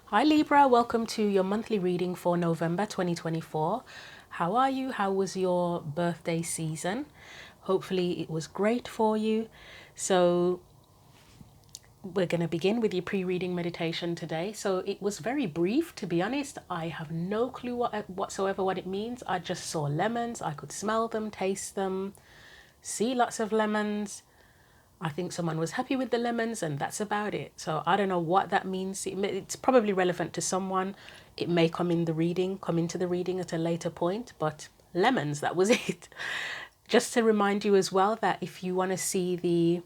Hi Libra, welcome to your monthly reading for November 2024. How are you? How was your birthday season? Hopefully it was great for you. So we're going to begin with your pre-reading meditation today. So it was very brief, to be honest. I have no clue whatsoever what it means. I just saw lemons. I could smell them, taste them, see lots of lemons. I think someone was happy with the lemons and that's about it. So I don't know what that means. It's probably relevant to someone. It may come into the reading at a later point, but lemons, that was it. Just to remind you as well that if you want to see the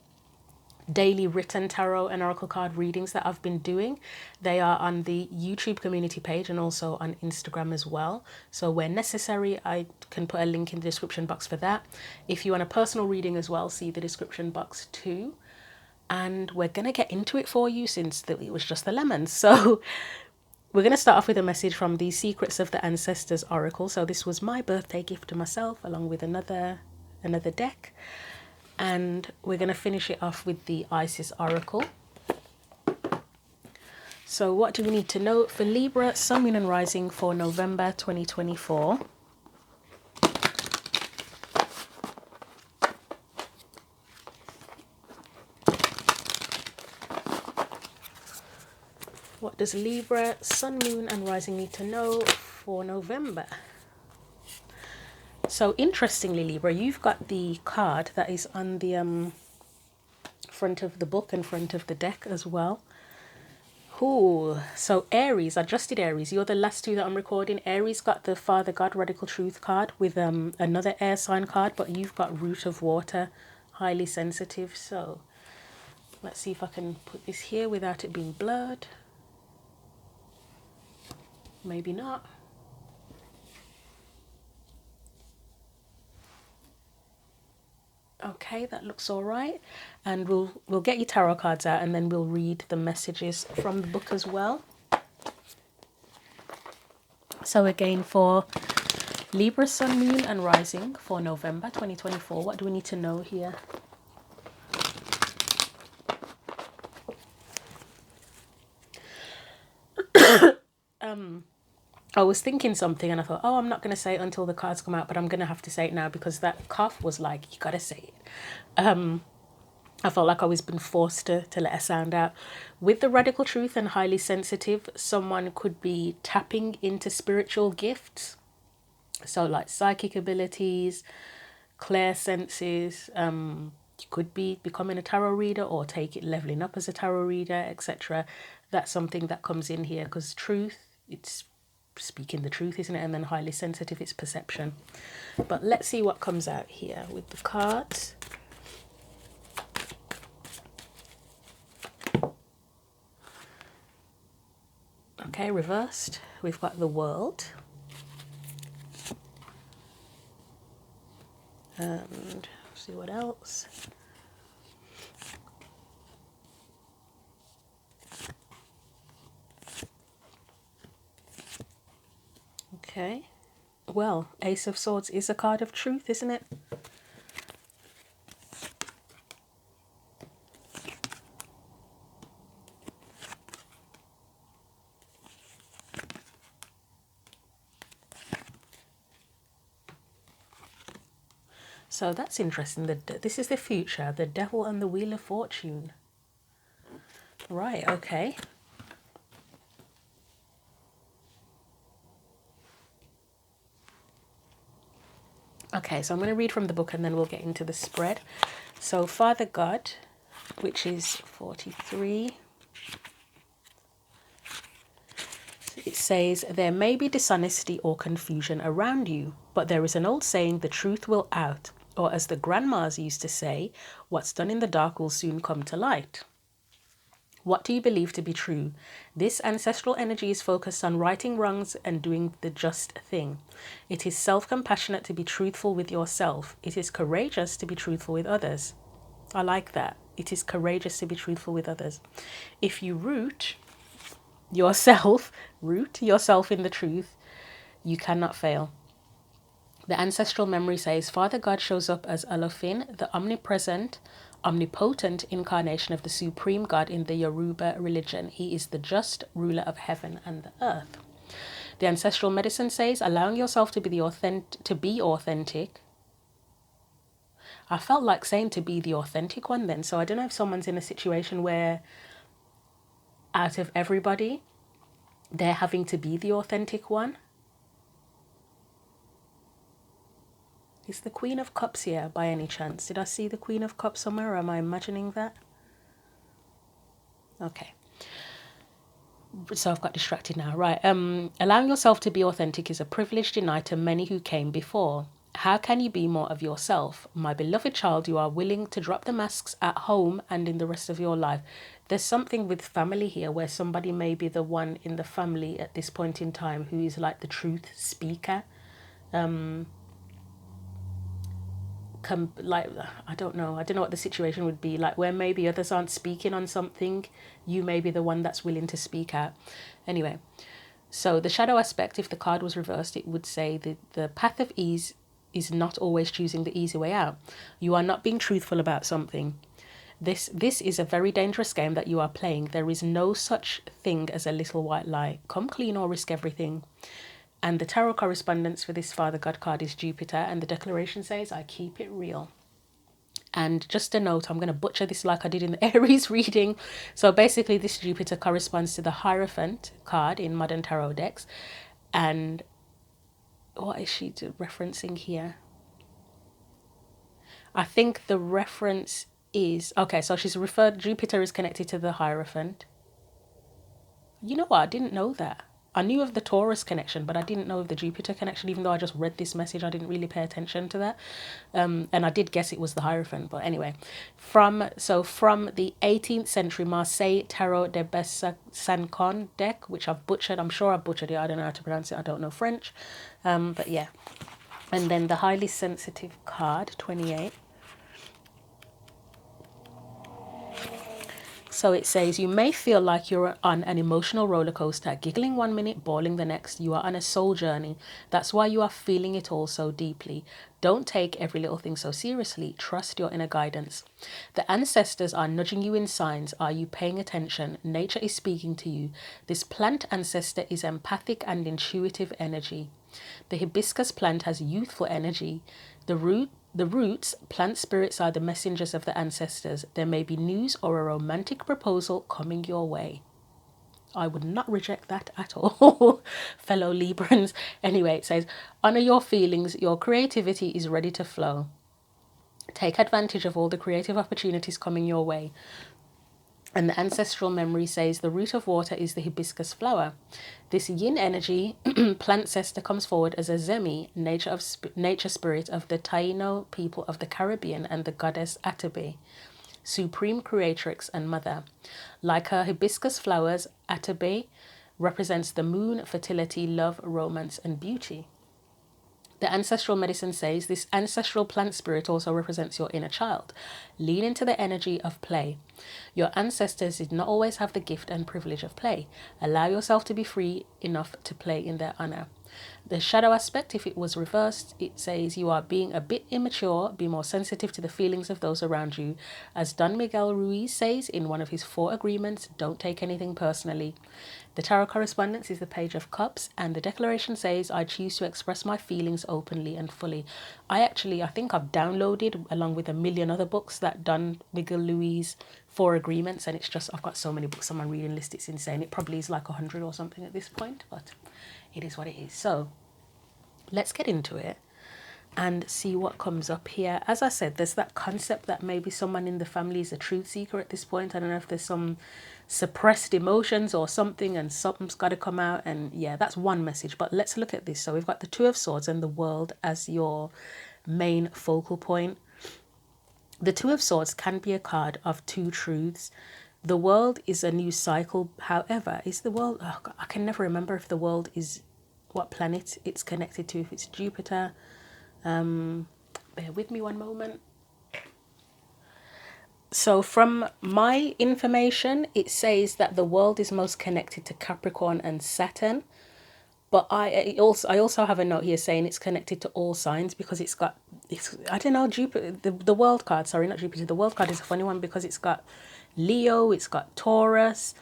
daily written tarot and oracle card readings that I've been doing, they are on the YouTube community page and also on Instagram as well. So where necessary, I can put a link in the description box for that. If you want a personal reading as well, see the description box too. And we're going to get into it for you since it was just the lemons. So we're going to start off with a message from the Secrets of the Ancestors Oracle. So this was my birthday gift to myself along with another deck. And we're going to finish it off with the Isis Oracle. So what do we need to know for Libra, Sun, Moon and Rising for November 2024? What does Libra, Sun, Moon and Rising need to know for November? So interestingly, Libra, you've got the card that is on the front of the book and front of the deck as well. Ooh, so Aries, adjusted Aries, you're the last two that I'm recording. Aries got the Father God Radical Truth card with another air sign card, but you've got Root of Water, highly sensitive. So let's see if I can put this here without it being blurred. Maybe not. Okay, that looks all right. And we'll get your tarot cards out and then we'll read the messages from the book as well. So again, for Libra, Sun, Moon and Rising for November 2024, what do we need to know here? I was thinking something and I thought, oh, I'm not going to say it until the cards come out, but I'm going to have to say it now because that cough was like, you got to say it. I felt like I was being forced to let a sound out. With the Radical Truth and highly sensitive, someone could be tapping into spiritual gifts. So like psychic abilities, clairsenses, you could be becoming a tarot reader or leveling up as a tarot reader, etc. That's something that comes in here because truth, it's speaking the truth, isn't it? And then highly sensitive, it's perception. But let's see what comes out here with the cards. Okay, reversed, we've got the World. And see what else. Okay, well, Ace of Swords is a card of truth, isn't it? So that's interesting. This is the future, the Devil and the Wheel of Fortune. Right, okay. Okay, so I'm going to read from the book and then we'll get into the spread. So Father God, which is 43. It says, there may be dishonesty or confusion around you, but there is an old saying, the truth will out. Or as the grandmas used to say, what's done in the dark will soon come to light. What do you believe to be true? This ancestral energy is focused on righting wrongs and doing the just thing. It is self-compassionate to be truthful with yourself. It is courageous to be truthful with others. I like that. It is courageous to be truthful with others. If you root yourself in the truth, you cannot fail. The ancestral memory says, Father God shows up as Elohim, the omnipresent, omnipotent incarnation of the supreme God in the Yoruba religion. He is the just ruler of heaven and the earth. The ancestral medicine says, allowing yourself to be authentic. I felt like saying to be the authentic one then. So I don't know if someone's in a situation where out of everybody, they're having to be the authentic one. Is the Queen of Cups here by any chance? Did I see the Queen of Cups somewhere, or am I imagining that? Okay. So I've got distracted now. Right. Allowing yourself to be authentic is a privilege denied to many who came before. How can you be more of yourself? My beloved child, you are willing to drop the masks at home and in the rest of your life. There's something with family here where somebody may be the one in the family at this point in time who is like the truth speaker. I don't know what the situation would be like, where maybe others aren't speaking on something, you may be the one that's willing to speak out. Anyway, so the shadow aspect, if the card was reversed, it would say that the path of ease is not always choosing the easy way out. You are not being truthful about something. This is a very dangerous game that you are playing. There is no such thing as a little white lie. Come clean or risk everything. And the tarot correspondence for this Father God card is Jupiter, and the declaration says, I keep it real. And just a note, I'm going to butcher this like I did in the Aries reading. So basically this Jupiter corresponds to the Hierophant card in modern tarot decks. And what is she referencing here? I think the reference is, okay, so she's referred, Jupiter is connected to the Hierophant. You know what? I didn't know that. I knew of the Taurus connection, but I didn't know of the Jupiter connection. Even though I just read this message, I didn't really pay attention to that. And I did guess it was the Hierophant. But anyway, from the 18th century Marseille Tarot de Besancon deck, which I've butchered. I'm sure I butchered it. I don't know how to pronounce it. I don't know French. But yeah. And then the highly sensitive card, 28. So it says, you may feel like you're on an emotional roller coaster, giggling 1 minute, bawling the next. You are on a soul journey. That's why you are feeling it all so deeply. Don't take every little thing so seriously. Trust your inner guidance. The ancestors are nudging you in signs. Are you paying attention? Nature is speaking to you. This plant ancestor is empathic and intuitive energy. The hibiscus plant has youthful energy. The roots, plant spirits are the messengers of the ancestors. There may be news or a romantic proposal coming your way. I would not reject that at all, fellow Librans. Anyway, it says, honor your feelings. Your creativity is ready to flow. Take advantage of all the creative opportunities coming your way. And the ancestral memory says the root of water is the hibiscus flower. This yin energy, plant ancestor, comes forward as a Zemi, nature spirit of the Taino people of the Caribbean, and the goddess Atabe, supreme creatrix and mother. Like her hibiscus flowers, Atabe represents the moon, fertility, love, romance, and beauty. The ancestral medicine says this ancestral plant spirit also represents your inner child. Lean into the energy of play. Your ancestors did not always have the gift and privilege of play. Allow yourself to be free enough to play in their honor. The shadow aspect, if it was reversed, it says you are being a bit immature. Be more sensitive to the feelings of those around you. As Don Miguel Ruiz says in one of his 4 agreements, don't take anything personally. The tarot correspondence is the Page of Cups, and the declaration says, I choose to express my feelings openly and fully. I think I've downloaded, along with a million other books, that Don Miguel Ruiz 4 agreements, and it's just, I've got so many books on my reading list, it's insane. It probably is like 100 or something at this point, but it is what it is. So let's get into it and see what comes up here. As I said, there's that concept that maybe someone in the family is a truth seeker at this point. I don't know if there's some suppressed emotions or something, and something's got to come out. And yeah, that's one message. But let's look at this. So we've got the Two of Swords and the world as your main focal point. The Two of Swords can be a card of 2 truths. The world is a new cycle. However, is the world, oh God, I can never remember if the world is what planet it's connected to, if it's Jupiter. Bear with me one moment. So from my information, it says that the world is most connected to Capricorn and Saturn. But I also have a note here saying it's connected to all signs because it's I don't know, Jupiter, the world card, sorry, not Jupiter, the world card is a funny one because it's got Leo, it's got Taurus,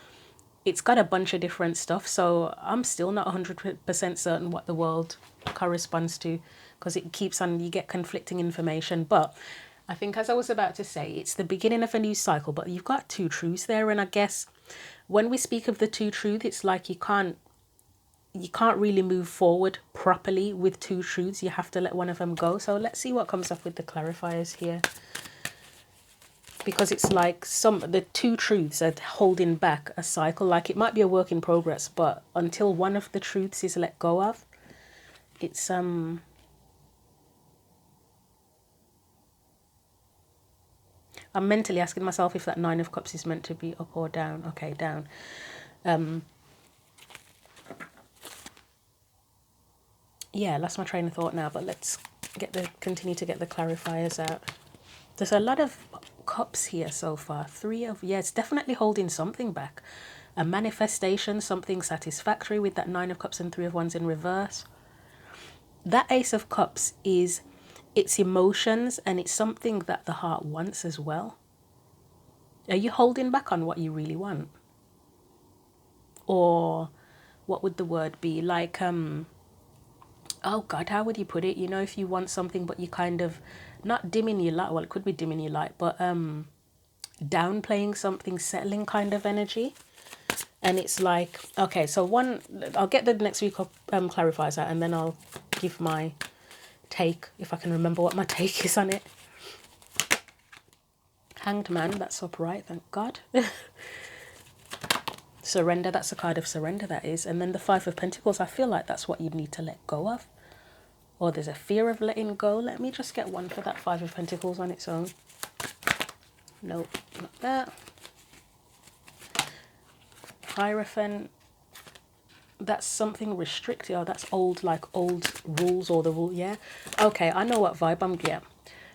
it's got a bunch of different stuff. So I'm still not 100% certain what the world corresponds to because it keeps on, you get conflicting information. But I think, as I was about to say, it's the beginning of a new cycle, but you've got two truths there. And I guess when we speak of the two truths, it's like you can't really move forward properly with two truths. You have to let one of them go. So let's see what comes up with the clarifiers here. Because it's like the two truths are holding back a cycle. Like it might be a work in progress, but until one of the truths is let go of, it's I'm mentally asking myself if that Nine of Cups is meant to be up or down. Okay, down. Yeah, lost my train of thought now, but let's continue to get the clarifiers out. There's a lot of cups here so far. It's definitely holding something back. A manifestation, something satisfactory with that Nine of Cups and Three of Wands in reverse. That Ace of Cups is its emotions, and it's something that the heart wants as well. Are you holding back on what you really want? Or what would the word be? Like, oh God, how would you put it? You know, if you want something, but you kind of, not dimming your light, well, it could be dimming your light, but downplaying something, settling kind of energy. And it's like, okay, so I'll get the next week of clarifiers out, and then I'll give my take, if I can remember what my take is on it. Hanged Man, that's upright, thank God. Surrender, that's a card of surrender, that is. And then the Five of Pentacles, I feel like that's what you need to let go of. Or there's a fear of letting go. Let me just get one for that Five of Pentacles on its own. Nope, not that. Hierophant, that's something restricted. Oh, that's old rules, or the rule, yeah. Okay, I know what vibe I'm getting.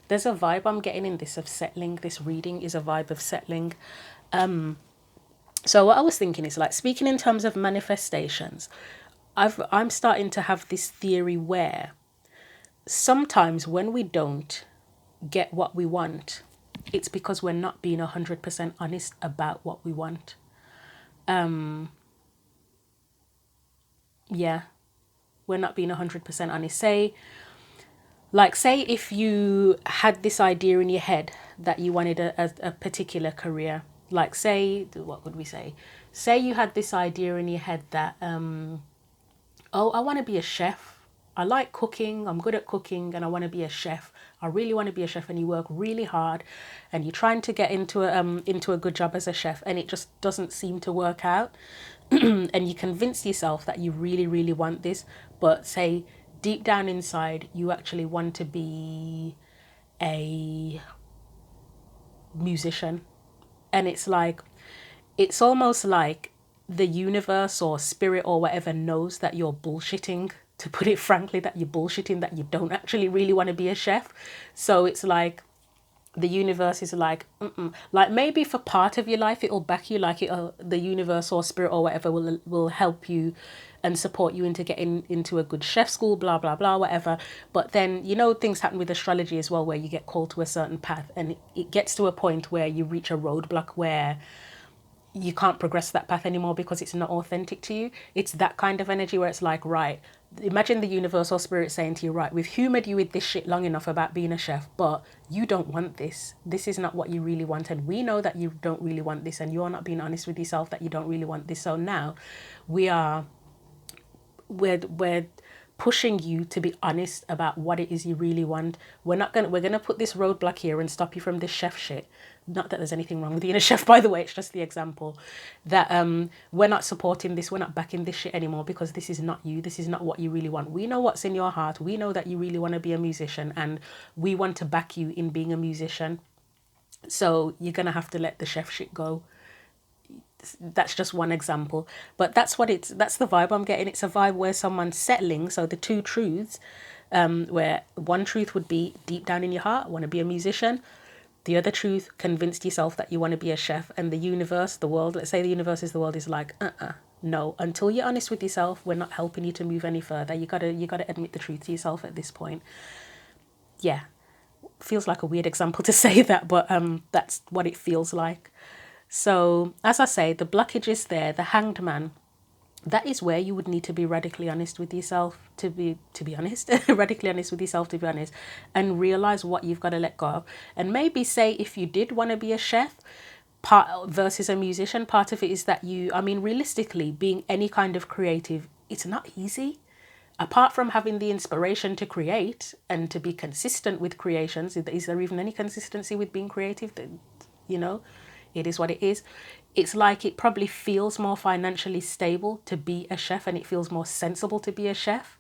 There's a vibe I'm getting in this of settling. This reading is a vibe of settling. So what I was thinking is, like, speaking in terms of manifestations, I'm starting to have this theory where sometimes when we don't get what we want, it's because we're not being 100% honest about what we want. Yeah, we're not being 100% honest. Say if you had this idea in your head that you wanted a particular career, like what would we say? Say you had this idea in your head that, oh, I want to be a chef. I like cooking, I'm good at cooking, and I want to be a chef. I really want to be a chef, and you work really hard, and you're trying to get into a good job as a chef, and it just doesn't seem to work out. And you convince yourself that you really, really want this, but say deep down inside, you actually want to be a musician. And it's almost like the universe or spirit or whatever knows that you're bullshitting, to put it frankly, that you're bullshitting, that you don't actually really want to be a chef. So it's like the universe is like, like maybe for part of your life it'll back you, like the universe or spirit or whatever will help you and support you into getting into a good chef school, blah blah blah, whatever. But then, you know, things happen with astrology as well, where you get called to a certain path, and it gets to a point where you reach a roadblock where you can't progress that path anymore because it's not authentic to you. It's that kind of energy where it's like, right, imagine the universe or spirit saying to you, right, we've humoured you with this shit long enough about being a chef, but you don't want this. This is not what you really want, and we know that you don't really want this, and you're not being honest with yourself that you don't really want this. So now we're pushing you to be honest about what it is you really want. We're gonna put this roadblock here and stop you from this chef shit. Not that there's anything wrong with being a chef, by the way, it's just the example that we're not supporting this, we're not backing this shit anymore, because this is not you, this is not what you really want. We know what's in your heart, we know that you really want to be a musician, and we want to back you in being a musician. So you're gonna have to let the chef shit go. That's just one example, but that's the vibe I'm getting. It's a vibe where someone's settling. So the two truths, where one truth would be deep down in your heart, I want to be a musician. The other truth, convinced yourself that you want to be a chef, and the universe, the world, let's say the universe is the world, is like, no. Until you're honest with yourself, we're not helping you to move any further. You gotta admit the truth to yourself at this point. Yeah, feels like a weird example to say that, but that's what it feels like. So as I say, the blockage is there. The Hanged Man, that is where you would need to be radically honest with yourself, to be honest, radically honest with yourself, to be honest, and realize what you've got to let go of. And maybe say, if you did want to be a chef part versus a musician, part of it is that I mean, realistically, being any kind of creative, it's not easy. Apart from having the inspiration to create and to be consistent with creations, is there even any consistency with being creative? You know, it is what it is. It's like, it probably feels more financially stable to be a chef, and it feels more sensible to be a chef.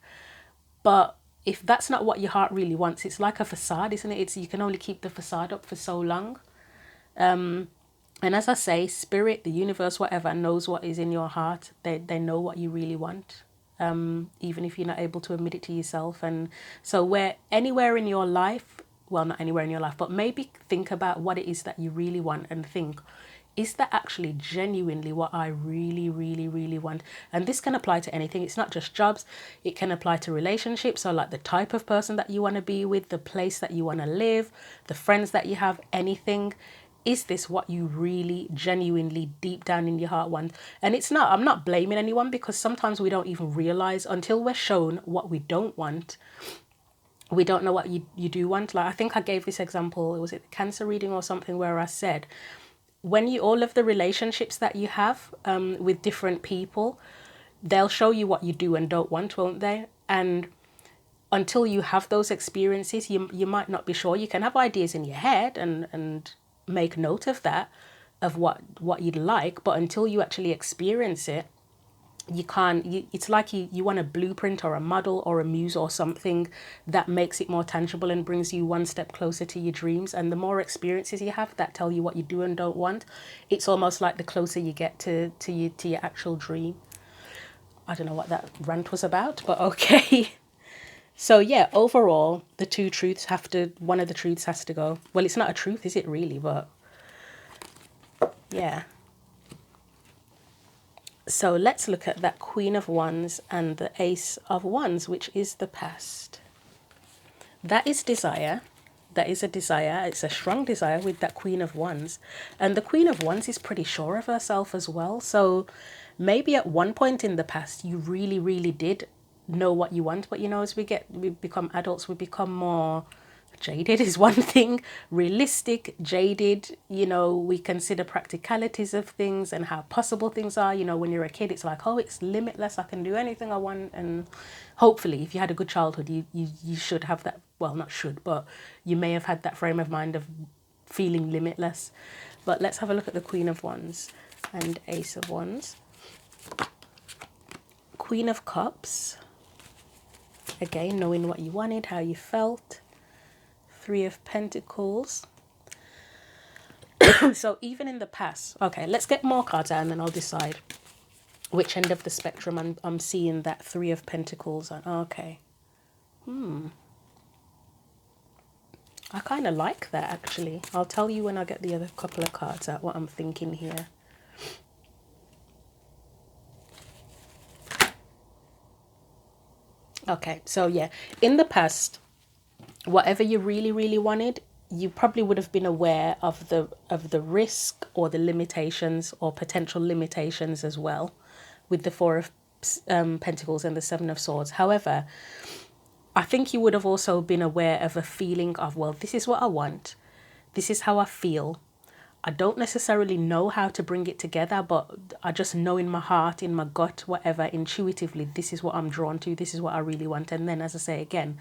But if that's not what your heart really wants, it's like a facade, isn't it? You can only keep the facade up for so long. And as I say, spirit, the universe, whatever, knows what is in your heart. They know what you really want, even if you're not able to admit it to yourself. And so anywhere in your life, well, not anywhere in your life, but maybe think about what it is that you really want, and think, is that actually genuinely what I really, really, really want? And this can apply to anything. It's not just jobs. It can apply to relationships. So like the type of person that you want to be with, the place that you want to live, the friends that you have, anything. Is this what you really, genuinely, deep down in your heart want? And I'm not blaming anyone, because sometimes we don't even realize until we're shown what we don't want. We don't know what you do want. Like, I think I gave this example, was it the cancer reading or something, where I said, when all of the relationships that you have with different people, they'll show you what you do and don't want, won't they? And until you have those experiences, you might not be sure. You can have ideas in your head and make note of that, of what you'd like, but until you actually experience it, you can't. It's like you want a blueprint or a model or a muse or something that makes it more tangible and brings you one step closer to your dreams. And the more experiences you have that tell you what you do and don't want, it's almost like the closer you get to your actual dream. I don't know what that rant was about, but okay. So yeah, overall, one of the truths has to go. Well, it's not a truth, is it really? But yeah. So let's look at that Queen of Wands and the Ace of Wands, which is the past. That is desire. That is a desire. It's a strong desire with that Queen of Wands. And the Queen of Wands is pretty sure of herself as well. So maybe at one point in the past, you really, really did know what you want. But, as we become adults, we become more jaded is one thing, realistic, jaded, we consider practicalities of things and how possible things are. When you're a kid, it's like, oh, it's limitless, I can do anything I want. And hopefully, if you had a good childhood, you should have that. Well, not should, but you may have had that frame of mind of feeling limitless. But let's have a look at the Queen of Wands and Ace of Wands. Queen of Cups, again, knowing what you wanted, how you felt. Three of Pentacles. So even in the past, okay, let's get more cards out and then I'll decide which end of the spectrum I'm seeing that Three of Pentacles on. Okay. I kind of like that, actually. I'll tell you when I get the other couple of cards out what I'm thinking here. Okay, so yeah, in the past, whatever you really, really wanted, you probably would have been aware of the risk or the limitations or potential limitations as well, with the Four of Pentacles and the Seven of Swords. However, I think you would have also been aware of a feeling of, well, this is what I want. This is how I feel. I don't necessarily know how to bring it together, but I just know in my heart, in my gut, whatever, intuitively, this is what I'm drawn to. This is what I really want. And then, as I say again,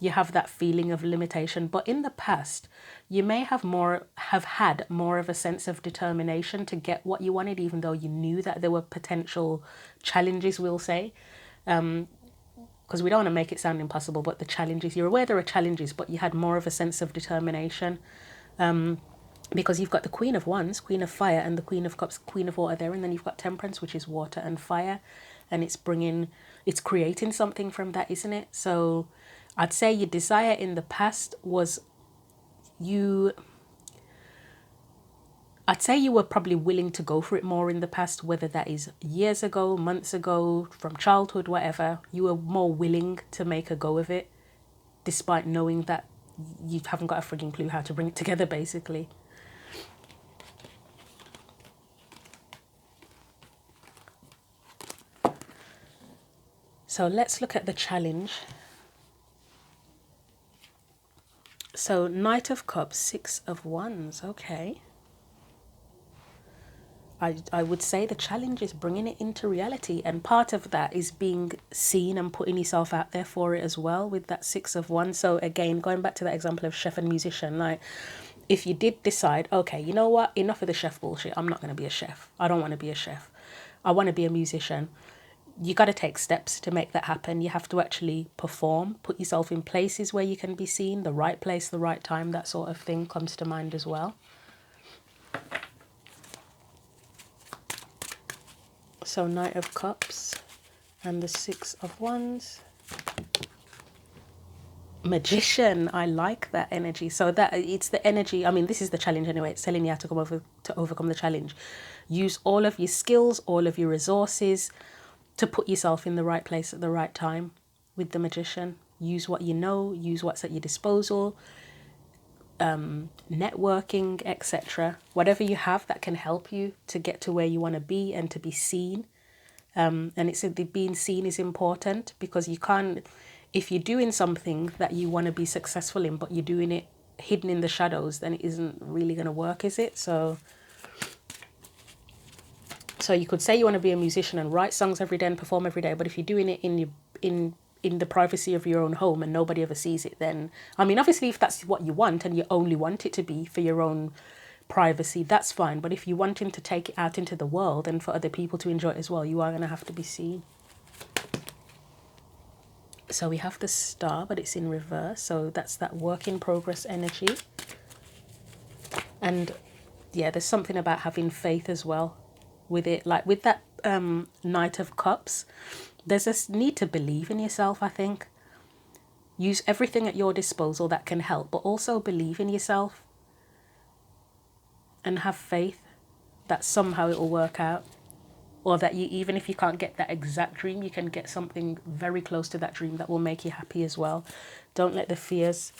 you have that feeling of limitation. But in the past, you may have had more of a sense of determination to get what you wanted, even though you knew that there were potential challenges, we'll say. Because we don't want to make it sound impossible, but the challenges, you're aware there are challenges, but you had more of a sense of determination. Because you've got the Queen of Wands, Queen of Fire, and the Queen of Cups, Queen of Water there. And then you've got Temperance, which is water and fire. And it's creating something from that, isn't it? So I'd say your desire in the past was I'd say you were probably willing to go for it more in the past, whether that is years ago, months ago, from childhood, whatever. You were more willing to make a go of it, despite knowing that you haven't got a frigging clue how to bring it together, basically. So let's look at the challenge. So Knight of Cups, Six of Wands, okay. I would say the challenge is bringing it into reality, and part of that is being seen and putting yourself out there for it as well with that Six of Wands. So again, going back to that example of chef and musician, like if you did decide, okay, you know what, enough of the chef bullshit, I'm not going to be a chef. I don't want to be a chef. I want to be a musician. You got to take steps to make that happen. You have to actually perform, put yourself in places where you can be seen, the right place, the right time, that sort of thing comes to mind as well. So Knight of Cups and the Six of Wands. Magician, I like that energy. So that it's the energy, I mean, this is the challenge anyway. It's telling you how to overcome the challenge. Use all of your skills, all of your resources to put yourself in the right place at the right time with the Magician. Use what you know, use what's at your disposal, networking, etc. Whatever you have that can help you to get to where you want to be and to be seen. And it's the being seen is important, because you can't, if you're doing something that you want to be successful in, but you're doing it hidden in the shadows, then it isn't really going to work, is it? So you could say you want to be a musician and write songs every day and perform every day, but if you're doing it in the privacy of your own home and nobody ever sees it, then, I mean, obviously if that's what you want and you only want it to be for your own privacy, that's fine. But if you're wanting to take it out into the world and for other people to enjoy it as well, you are going to have to be seen. So we have the Star, but it's in reverse. So that's that work in progress energy. And yeah, there's something about having faith as well with it. Like with that Knight of Cups, there's this need to believe in yourself, I think. Use everything at your disposal that can help, but also believe in yourself and have faith that somehow it will work out. Or that you, even if you can't get that exact dream, you can get something very close to that dream that will make you happy as well. Don't let the fears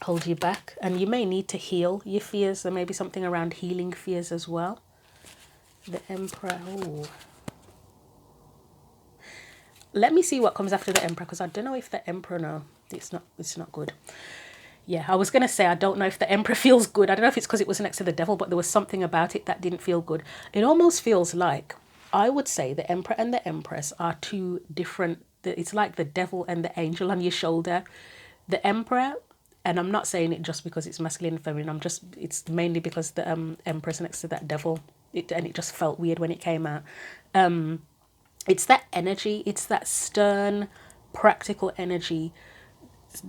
hold you back. And you may need to heal your fears. There may be something around healing fears as well. The Emperor. Ooh. Let me see what comes after the Emperor, because I don't know if the Emperor, no, it's not good. Yeah, I was going to say, I don't know if the Emperor feels good. I don't know if it's because it was next to the Devil, but there was something about it that didn't feel good. It almost feels like, I would say the Emperor and the Empress are two different, it's like the Devil and the Angel on your shoulder. The Emperor, and I'm not saying it just because it's masculine and feminine, it's mainly because the Empress next to that Devil, and it just felt weird when it came out. It's that energy, it's that stern, practical energy.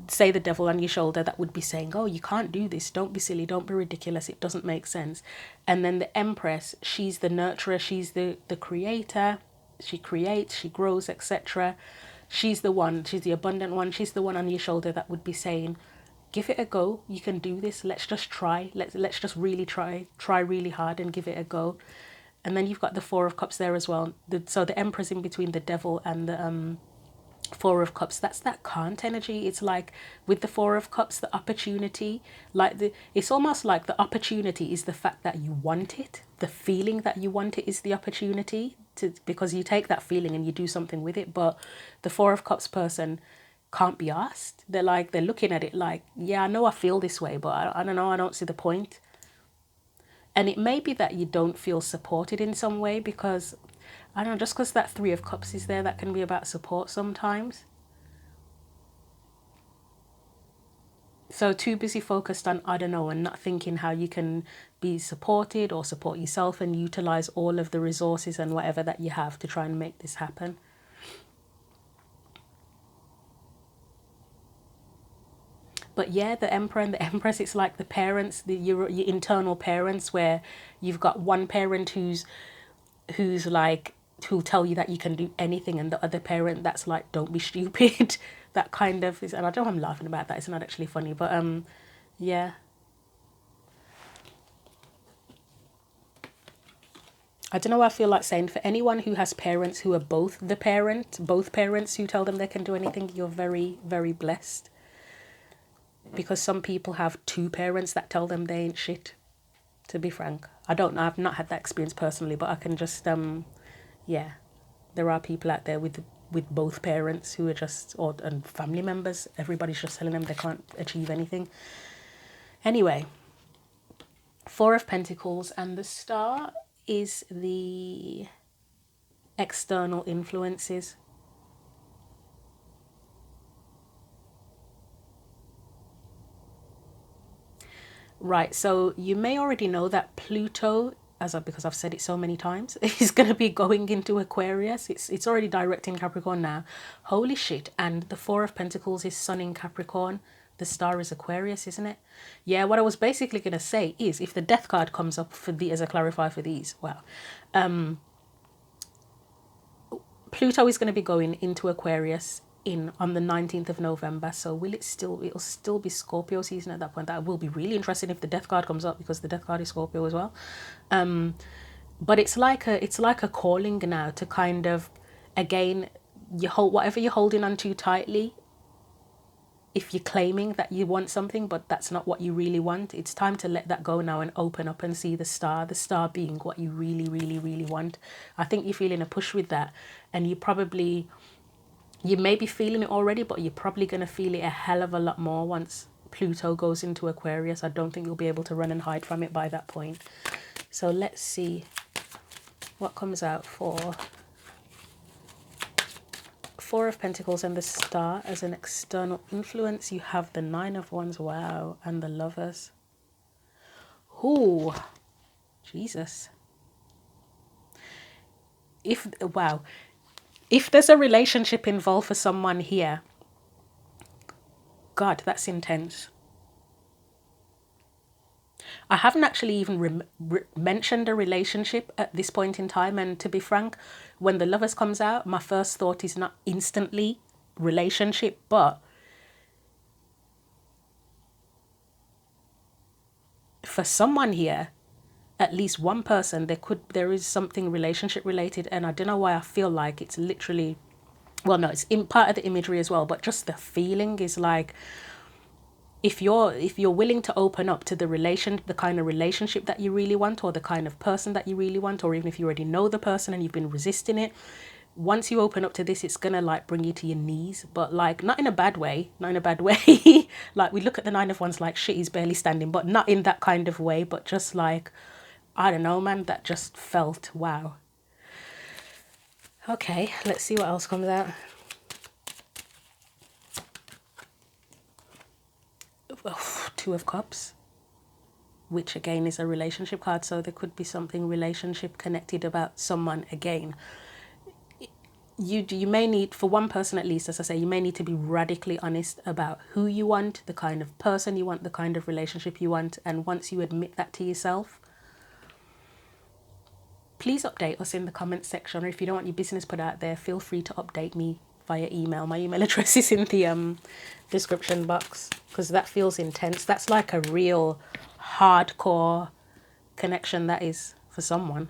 Say the Devil on your shoulder that would be saying, oh, you can't do this, don't be silly, don't be ridiculous, it doesn't make sense. And then the Empress, she's the nurturer, she's the creator, she creates, she grows, etc. She's the one, she's the abundant one, she's the one on your shoulder that would be saying, give it a go, you can do this, let's just try, let's just really try really hard and give it a go. And then you've got the Four of Cups there as well. So the Emperor's in between the Devil and the Four of Cups. That's that can't energy. It's like with the Four of Cups, the opportunity, it's almost like the opportunity is the fact that you want it. The feeling that you want it is the opportunity, because you take that feeling and you do something with it. But the Four of Cups person can't be asked. They're looking at it like, yeah, I know I feel this way, but I don't know, I don't see the point. And it may be that you don't feel supported in some way, because I don't know, just because that Three of Cups is there, that can be about support sometimes. So too busy focused on, I don't know, and not thinking how you can be supported or support yourself and utilize all of the resources and whatever that you have to try and make this happen. But yeah, the Emperor and the Empress, it's like the parents, your internal parents, where you've got one parent who's like, who'll tell you that you can do anything, and the other parent that's like, don't be stupid. That kind of is, and I don't know, I'm laughing about that, it's not actually funny, but yeah. I don't know what I feel like saying. For anyone who has parents who are both both parents who tell them they can do anything, you're very, very blessed. Because some people have two parents that tell them they ain't shit, to be frank. I don't know. I've not had that experience personally, but I can just, yeah. There are people out there with both parents who are just, and family members. Everybody's just telling them they can't achieve anything. Anyway, Four of Pentacles, and the Star is the external influences. Right, so you may already know that Pluto, because I've said it so many times, is going to be going into Aquarius. It's already direct in Capricorn now. Holy shit. And the Four of Pentacles is Sun in Capricorn. The Star is Aquarius, isn't it? Yeah, what I was basically going to say is, if the Death card comes up for as a clarifier for these, wow. Pluto is going to be going into Aquarius on the 19th of November. So it'll still be Scorpio season at that point. That will be really interesting if the Death card comes up, because the Death card is Scorpio as well. But it's like a calling now to kind of, again, you hold whatever you're holding on too tightly. If you're claiming that you want something, but that's not what you really want, it's time to let that go now and open up and see the star being what you really, really, really want. I think you're feeling a push with that, and you may be feeling it already, but you're probably going to feel it a hell of a lot more once Pluto goes into Aquarius. I don't think you'll be able to run and hide from it by that point. So let's see what comes out for Four of Pentacles and the Star as an external influence. You have the Nine of Wands, wow, and the Lovers. Ooh, Jesus. If there's a relationship involved for someone here, God, that's intense. I haven't actually even mentioned a relationship at this point in time, and to be frank, when the Lovers comes out, my first thought is not instantly relationship, but for someone here, at least one person, there is something relationship related, and I don't know why I feel like it's literally, well, no, it's in part of the imagery as well, but just the feeling is like, if you're willing to open up to the kind of relationship that you really want, or the kind of person that you really want, or even if you already know the person and you've been resisting it, once you open up to this, it's gonna like bring you to your knees, but like not in a bad way. Like, we look at the Nine of Wands like, shit, he's barely standing, but not in that kind of way, but just like, I don't know, man, that just felt wow. Okay, let's see what else comes out. Two of Cups, which again is a relationship card, so there could be something relationship connected about someone again. You may need, for one person at least, as I say, you may need to be radically honest about who you want, the kind of person you want, the kind of relationship you want, and once you admit that to yourself, please update us in the comments section, or if you don't want your business put out there, feel free to update me via email. My email address is in the description box, because that feels intense. That's like a real hardcore connection, that is, for someone,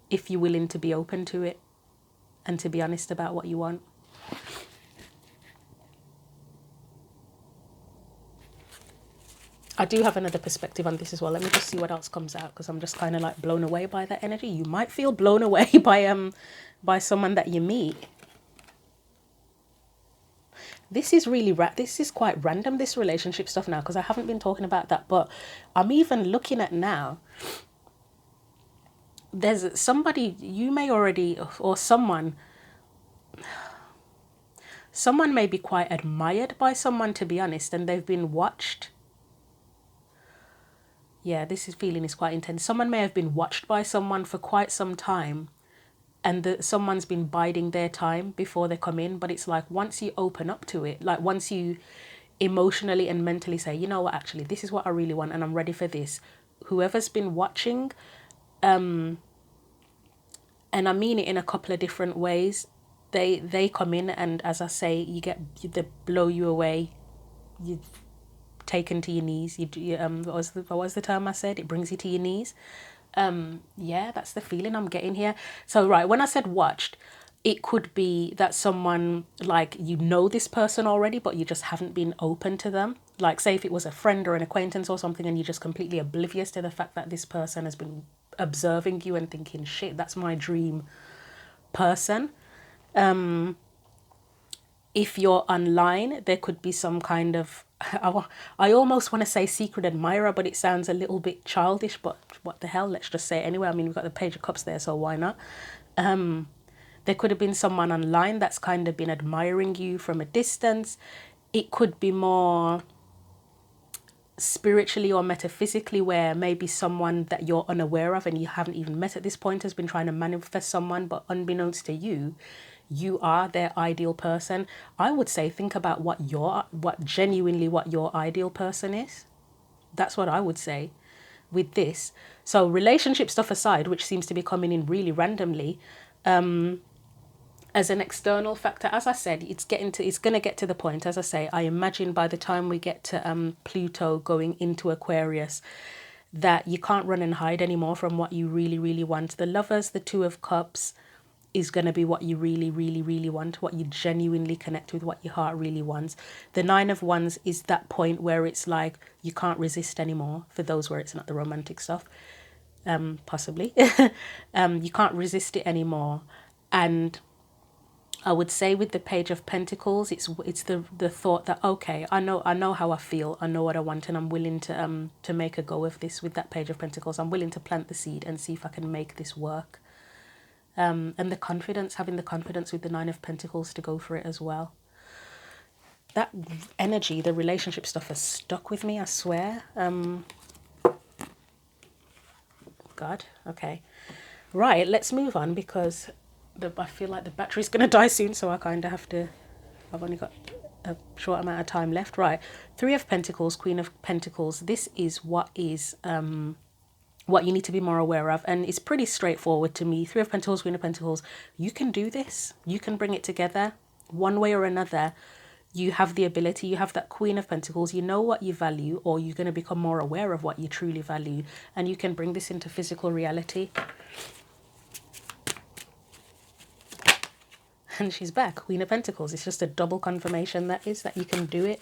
if you're willing to be open to it and to be honest about what you want. I do have another perspective on this as well. Let me just see what else comes out, because I'm just kind of like blown away by that energy. You might feel blown away by someone that you meet. This is really this is quite random, this relationship stuff now, because I haven't been talking about that, but I'm even looking at now, there's somebody you may already, or someone may be quite admired by someone, to be honest, and they've been watched. Yeah, feeling is quite intense. Someone may have been watched by someone for quite some time, and someone's been biding their time before they come in, but it's like, once you open up to it, like once you emotionally and mentally say, you know what, actually, this is what I really want and I'm ready for this, whoever's been watching, and I mean it in a couple of different ways, they come in, and as I say, they blow you away, you taken to your knees. What was the term I said? It brings you to your knees. Yeah, that's the feeling I'm getting here. So, right, when I said watched, it could be that someone, like, you know this person already, but you just haven't been open to them. Like, say if it was a friend or an acquaintance or something, and you're just completely oblivious to the fact that this person has been observing you and thinking, shit, that's my dream person. If you're online, there could be some kind of, I almost want to say secret admirer, but it sounds a little bit childish, but what the hell, let's just say it anyway. I mean, we've got the Page of Cups there, so why not? There could have been someone online that's kind of been admiring you from a distance. It could be more spiritually or metaphysically, where maybe someone that you're unaware of and you haven't even met at this point has been trying to manifest someone, but unbeknownst to you, you are their ideal person. I would say think about what your ideal person is. That's what I would say with this. So relationship stuff aside, which seems to be coming in really randomly, as an external factor, as I said, it's going to get to the point, as I say, I imagine by the time we get to Pluto going into Aquarius, that you can't run and hide anymore from what you really, really want. The Lovers, the Two of Cups is going to be what you really, really, really want, what you genuinely connect with, what your heart really wants. The Nine of Wands is that point where it's like you can't resist anymore, for those where it's not the romantic stuff, possibly. You can't resist it anymore. And I would say with the Page of Pentacles, it's the thought that, okay, I know how I feel, I know what I want, and I'm willing to make a go of this. With that Page of Pentacles, I'm willing to plant the seed and see if I can make this work. And the confidence, having the confidence with the Nine of Pentacles to go for it as well. That energy, the relationship stuff has stuck with me, I swear. God, okay. Right, let's move on, because I feel like the battery's going to die soon, so I kind of have to, I've only got a short amount of time left. Right, Three of Pentacles, Queen of Pentacles. This is what you need to be more aware of, and it's pretty straightforward to me. Three of Pentacles, Queen of Pentacles, you can do this. You can bring it together one way or another. You have the ability, you have that Queen of Pentacles, you know what you value, or you're going to become more aware of what you truly value, and you can bring this into physical reality. And she's back, Queen of Pentacles. It's just a double confirmation that you can do it.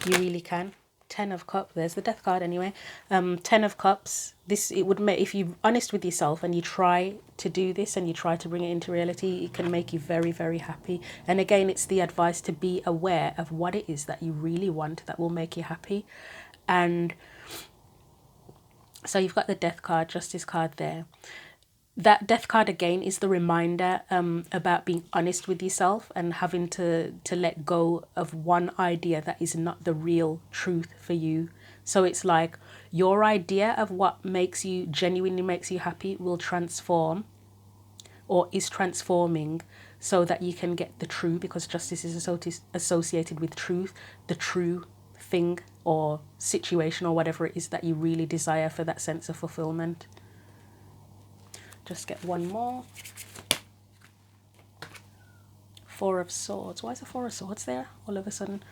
You really can. Ten of Cups, there's the Death card anyway. Ten of Cups, it would make, if you're honest with yourself and you try to do this and you try to bring it into reality, it can make you very, very happy. And again, it's the advice to be aware of what it is that you really want that will make you happy. And so you've got the Death card, Justice card there. That Death card again is the reminder about being honest with yourself and having to let go of one idea that is not the real truth for you. So it's like your idea of what genuinely makes you happy will transform, or is transforming, so that you can get the true, because justice is associated with truth, the true thing or situation or whatever it is that you really desire for that sense of fulfillment. Just get one more. Four of Swords. Why is the Four of Swords there all of a sudden?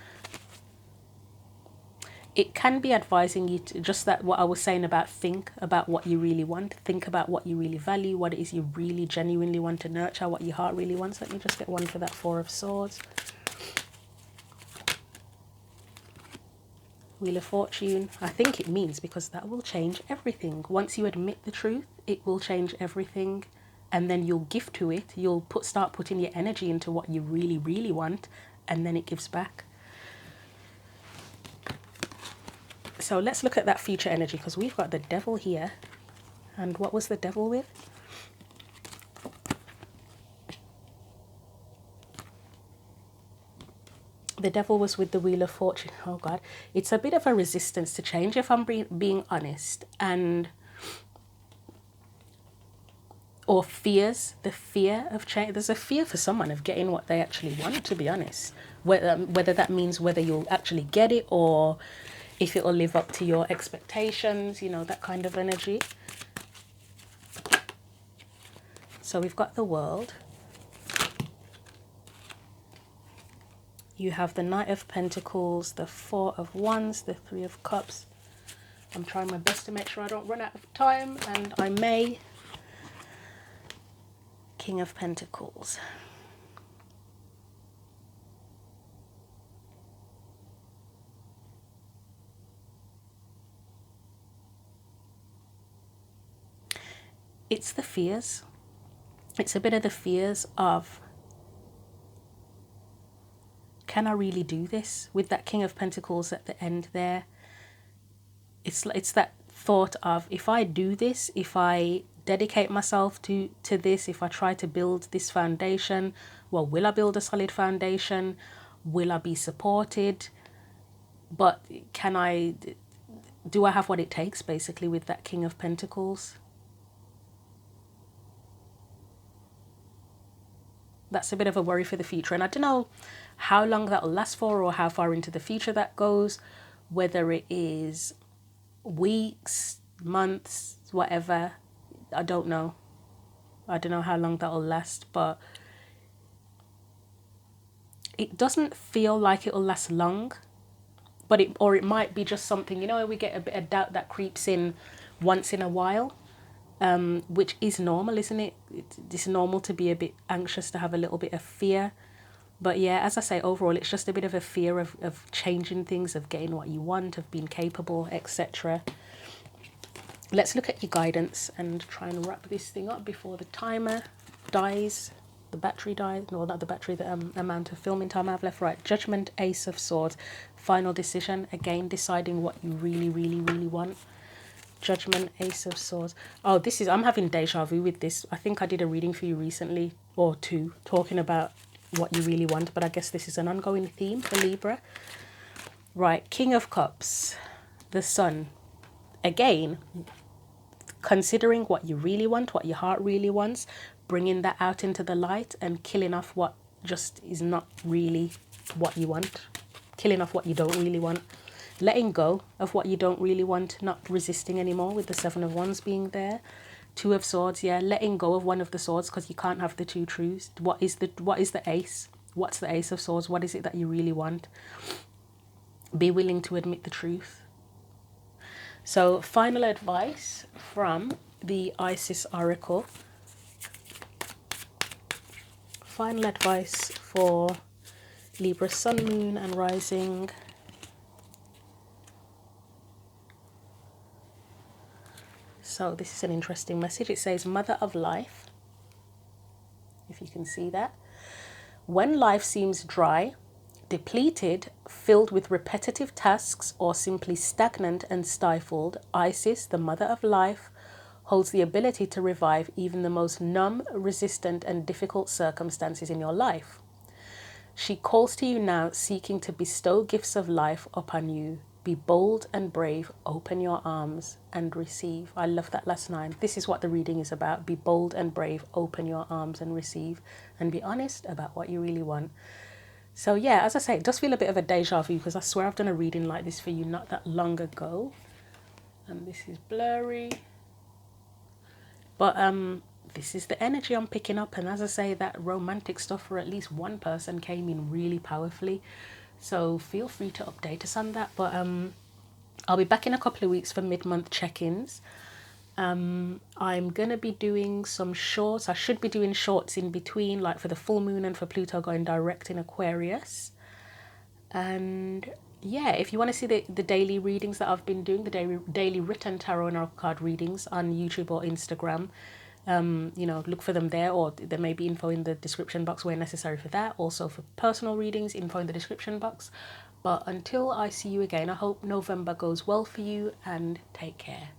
It can be advising you to, just that what I was saying about, think about what you really want. Think about what you really value, what it is you really genuinely want to nurture, what your heart really wants. Let me just get one for that Four of Swords. Wheel of Fortune. I think it means, because that will change everything. Once you admit the truth, it will change everything. And then you'll give to it. You'll start putting your energy into what you really, really want. And then it gives back. So let's look at that future energy, because we've got the Devil here. And what was the Devil with? The Devil was with the Wheel of Fortune. Oh God, it's a bit of a resistance to change, if I'm being honest, or fears, the fear of change. There's a fear for someone of getting what they actually want, to be honest. Whether that means whether you'll actually get it, or if it will live up to your expectations, that kind of energy. So we've got the World. You have the Knight of Pentacles, the Four of Wands, the Three of Cups, I'm trying my best to make sure I don't run out of time, and I may. King of Pentacles. It's the fears. It's a bit of the fears of, can I really do this? With that King of Pentacles at the end there, it's that thought of, if I do this, if I dedicate myself to this, if I try to build this foundation, well, will I build a solid foundation? Will I be supported? But do I have what it takes, basically, with that King of Pentacles? That's a bit of a worry for the future. And I don't know how long that'll last for, or how far into the future that goes, whether it is weeks, months, whatever. I don't know. I don't know how long that'll last, but it doesn't feel like it'll last long. But it might be just something, we get a bit of doubt that creeps in once in a while. Which is normal, isn't it? It's normal to be a bit anxious, to have a little bit of fear. But yeah, as I say, overall, it's just a bit of a fear of changing things, of getting what you want, of being capable, etc. Let's look at your guidance and try and wrap this thing up before the timer dies. The battery dies. No, not the battery, the amount of filming time I have left. Right, Judgment, Ace of Swords. Final decision. Again, deciding what you really, really, really want. Judgment, Ace of Swords. Oh, I'm having deja vu with this. I think I did a reading for you recently, or two, talking about what you really want, but I guess this is an ongoing theme for Libra. Right, King of Cups, the Sun. Again, considering what you really want, what your heart really wants, bringing that out into the light and killing off what just is not really what you want. Killing off what you don't really want. Letting go of what you don't really want, not resisting anymore, with the Seven of Wands being there. Two of Swords, yeah, letting go of one of the swords, because you can't have the two truths. What is the Ace? What's the Ace of Swords? What is it that you really want? Be willing to admit the truth. So, final advice from the Isis Oracle. Final advice for Libra Sun, Moon and Rising. So this is an interesting message. It says, Mother of Life, if you can see that. When life seems dry, depleted, filled with repetitive tasks, or simply stagnant and stifled, Isis, the Mother of Life, holds the ability to revive even the most numb, resistant, and difficult circumstances in your life. She calls to you now, seeking to bestow gifts of life upon you. Be bold and brave, open your arms and receive. I love that last line. This is what the reading is about. Be bold and brave, open your arms and receive, and be honest about what you really want. So yeah, as I say, it does feel a bit of a deja vu, because I swear I've done a reading like this for you not that long ago. And this is blurry. But this is the energy I'm picking up. And as I say, that romantic stuff for at least one person came in really powerfully. So feel free to update us on that. But I'll be back in a couple of weeks for mid-month check-ins. I'm going to be doing some shorts. I should be doing shorts in between, like for the full moon and for Pluto going direct in Aquarius. And yeah, if you want to see the daily readings that I've been doing, the daily written tarot and oracle card readings on YouTube or Instagram, look for them there, or there may be info in the description box where necessary for that. Also for personal readings, info in the description box. But until I see you again, I hope November goes well for you, and take care.